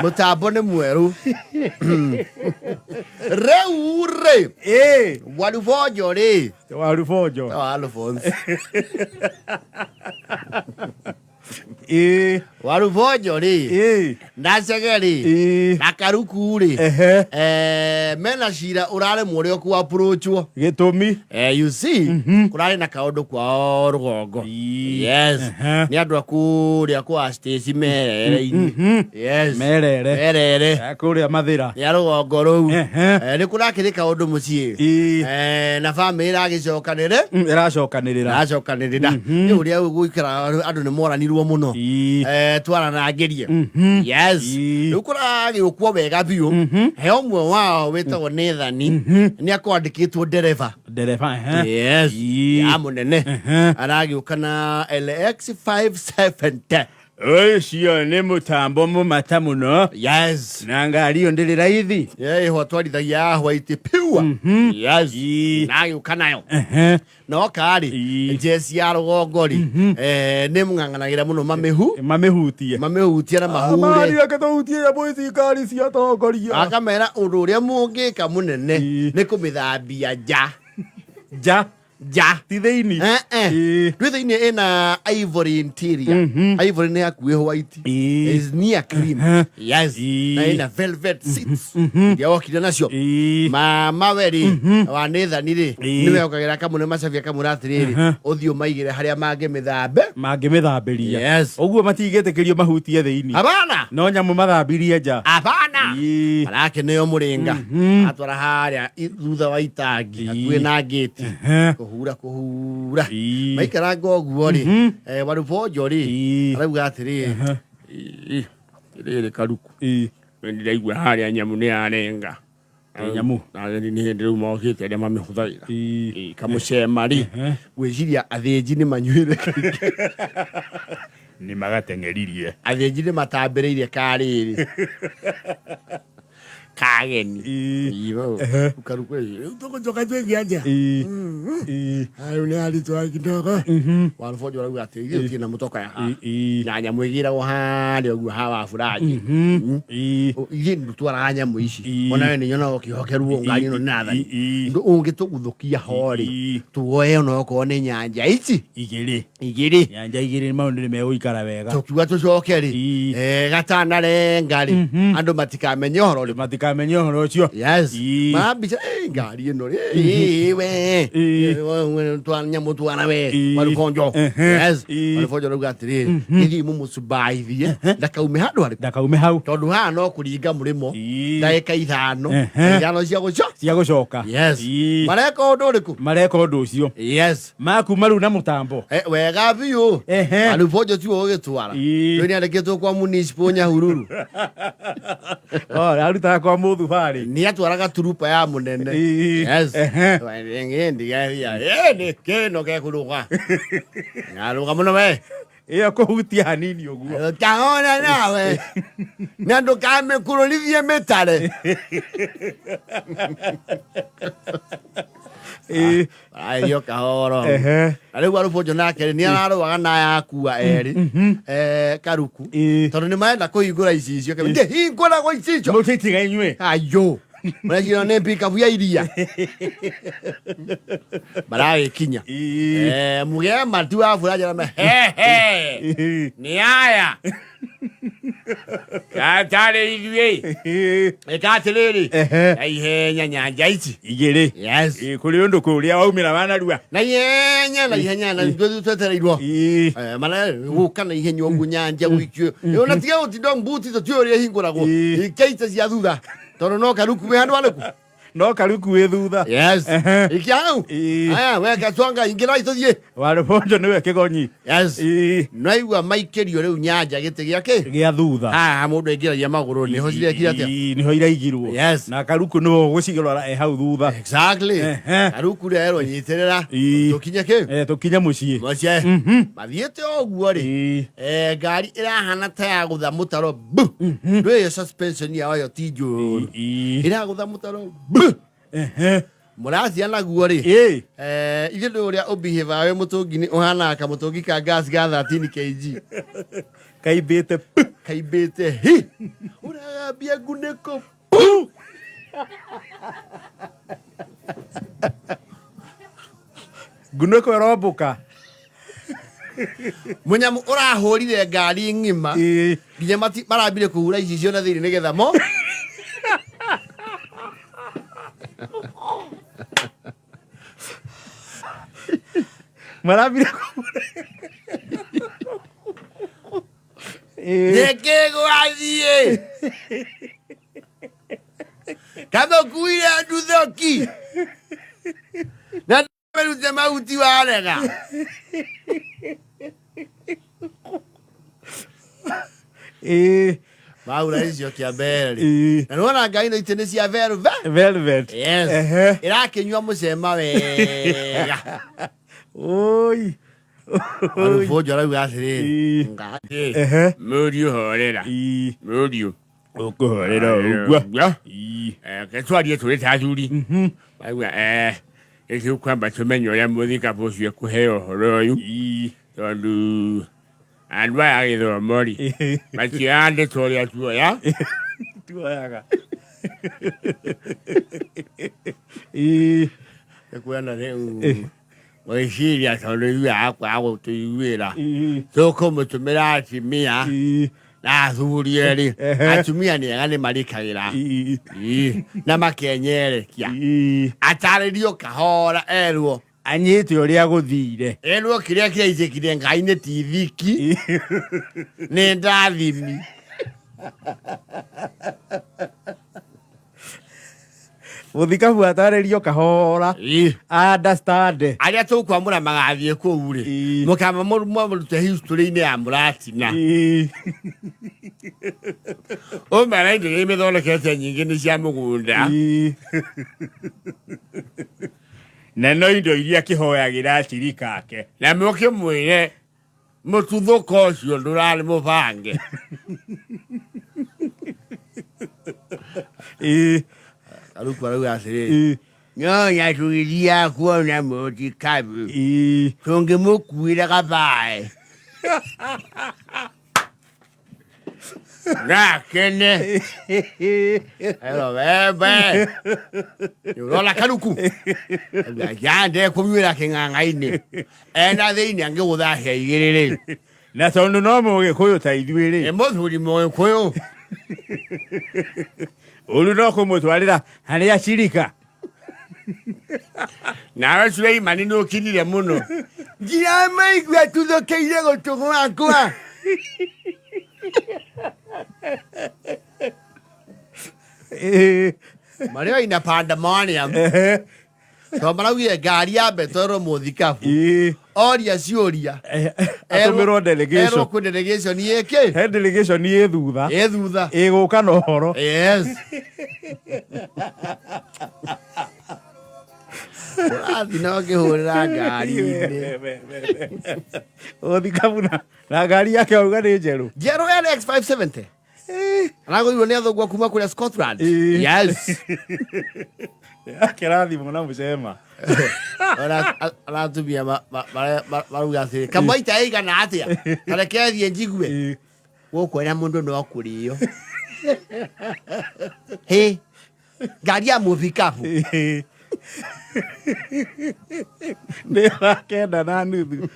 Mutabone mweru. Reure. Warufanjo re. Warufanjo. Alfonso. Warufanjo re. Nasagari. Nakarukuri. Mena shira urale mwore ku approachwo. Gitumi. You see. Kurale na kaodo kwa rugongo. Yes. Ni andu akuri akwa stage merere. Yes. Merere. Akuri amathira. Ya rugongo ru. Ni kurakire kaodo mucie. Na family agicokanire. Iracokanirira. Ni uria guikara andu ni moranirwo muno. Twara na ngerie. Yes. Ukuragi ukwo wega biu. He omwe wao wetagwo Nethani. Ni akwandikitwo dereva. Yes. Ya munene. Aragi ukana LX 570. Cio ni mutambo mu mata muno. Yes. Na ngari yo ndiri raithi. Ho twarithagia white pure. Yes. Na ukanayo. No kari jesi ya rugongori ni munganganagira muno mamehutie na mahure mari akathutie ya boithi kari cia tongoria akamera undu uria mungika munene ni kumithambia ja ti theini thiini ina ivory interior ivory ni akuhe white is near cream. Yes. Na ina velvet seats ndia okire nacio maweri wa Nethani ri niwe ukagira kamune macabia kamuratiriri uthio maigire haria mangimithambiria. Yes. Oguo matigetekerio mahutie theini abana no nyamu mathambirie ja abana arake neyo muringa atwara haria thutha wa itangi akue na gate kuhura maikara ngoguo ri Warufanjo ri arauga atiri iri karuku ndiraigua haria nyamu ni arenga nyamu na ni hindi riu mokite ria mamihuthaira kamucema ri gwiciria athinji ni manyuire ni magatengeririe athinji ni matambiriire kariri kageni iyo ukaruku uko joka twengi aja ayo ni ali to akidogo Warufanjo arauga atiri iyo tina mutoka ya na nyamu igira wo hali ogu hawa furaji iyi ndutwara nyamu ici ona ni nyona okihokerwo ngani no nathani ndu ungituguthukia hori tuoye no ko ni nyanja ici igiri nyanja igiri maundu ni meguikara wega tukiwa tucokeri gatana ngari andu matikamenye horo cio. Yes. Mabica ngari ino we nyamu twana we Warufanjo. Yes. Warufanjo rauga atiri ngi mumusubaithie ndakaume hau tondu ha no kuringa murimo ndaika 5 ngano cia gucoka. Yes. Mareka undu ucio. Yes. Maku maru na mutambo wega biu Warufanjo tiwo gitwara ni andikitwo kwa municipal Nyahururu aruta kwa muthu bari ni atwaraga turupa ya munene. Yes. Ngendi garia ni keno ke kuruga ngaruga muno we iyo kuhutia hanini uguo taona nawe nando kame kurolithie metare ayo kahoro ari Warufanjo nake ni araroaga na yakua eri karuku tondu ni maenda kuhingura icicio kebe hingura go icicio mutitiga inywe ayo mrajira ne pika vya iria barawe kinya muge matu afuraja na ni aya katale igwe ekatiriri aihenya nyanja ici igiri. Yes. Kuri undu kuria waumira bana rua na ihenya na ndwe twetereirwo mana gukana ihenya ogu nyanja gwikio ona tiga utindo mbuti to tuoria hinguragwo ikeita cia thutha tondu no karuku we handu aleku no karuku we thutha. Yes. Ikiau aya we katwanga ingira itothie Warufanjo niwe kigonyi. Yes. No igua maikerio riu nyanja gite giake gia thutha mundu ingiragia maguru ni ho ciria kiratia niho iraigirwo. Yes. Na karuku no gucigirora hau thutha. Exactly. Karuku rero nyitirira tukinye ke tukinye mucie mathiete oguo ri ngari irahana ta ya gutha mutaro ndwe suspension ya yo tijo ira gutha mutaro muracia naguo ri ithe ndu uria ubehave we mutungi ni uhana ka mutungi ka gas ga 13 kg Kaibete. Kaibete. Hi. Uragambia nguniko. Nguniko robuka. Munyamu urahurire ngari ngima. Nginya marambire kuhura icio na thiri nigetha mo. Marambire kuhura. Nekego athie. Kama kuire andu thoki. Na merute mauti warega. Maura icio kia mbere. Na nona ngai no itene cia velvet. Velvet. Yes. Irakinyua mucema wega. Oi. Warufanjo arauga atiri. Ngati. Muriu horera. Muriu. Ukuhorera ugwa. Ketwarie turi tathuri. Auga eki kwamba tumenye uria muthika bucio kuheo horo uyu. Tondu andũ aya gĩthomori matiandĩtwo ũrĩa tuoya tuoyaga ekuona rĩu gwĩciria tondũ ithuĩ akwa gũtũiguĩra tũkũmũtũmĩra atumia na athuri erĩ atumia nĩ ega nĩ marikagĩra na makenyerekia atarĩrio kahora erwo anyite uria guthire erwo kiria kiraicikire ngai-inĩ ti thiki nĩ ndathimi muthikabu atarĩrio kahora understand arĩa tũkwamũra magathiĩ kũu rĩ mũkamba mũrute history-inĩ ya muratina ũmera indo iria imĩthondekete nyingĩ nĩ cia mũgũnda na no indo iria kihoyagira acirika ake na mũkĩmwĩre mũtuthũka ũcio ndũrarĩ mũbange arũkũ arauga atĩrĩ nyonya tũgĩthiaga kuona mũthikabu tũngĩmũkuĩra gabaĩ nakene ero bebe yola karuku yande kumwira king'ang'a-inĩ ena thĩinĩ angĩgũthahia igĩrĩ na tondu no mũgĩkũyũ ta ithuĩ rĩ mũthuri mũgĩkũyũ ũrũ no kũmũtwarĩra harĩa acirika nawe Suleimani nĩ ũkinire mũno nginya maigua tuthũkĩire gũtũ gwakwa Mario ina pandemonium. So maraugire ngari ya betoro muthikabu. Oria ciuria. Atumĩrwo delegation. Ero ku delegation yeke. He delegation ye thutha. Thutha. Ĩgũka na ũhoro. Yes. Athina ngĩhũrĩra ngari-inĩ. Ũthikabu na ngari yake auga nĩ njerũ. Njerũ ya X570. Anagũrirwo nĩ athũngũ kuma kũrĩa Scotland. Yes. Kĩrathimo na mũcema. Aratumia marauga atĩrĩ kamwaita ĩigana atĩa kareke thiĩ njigue gũkwĩra mũndũ no kũrĩo hĩ ngari ya mũthikabu nĩ wa kenda na nuthu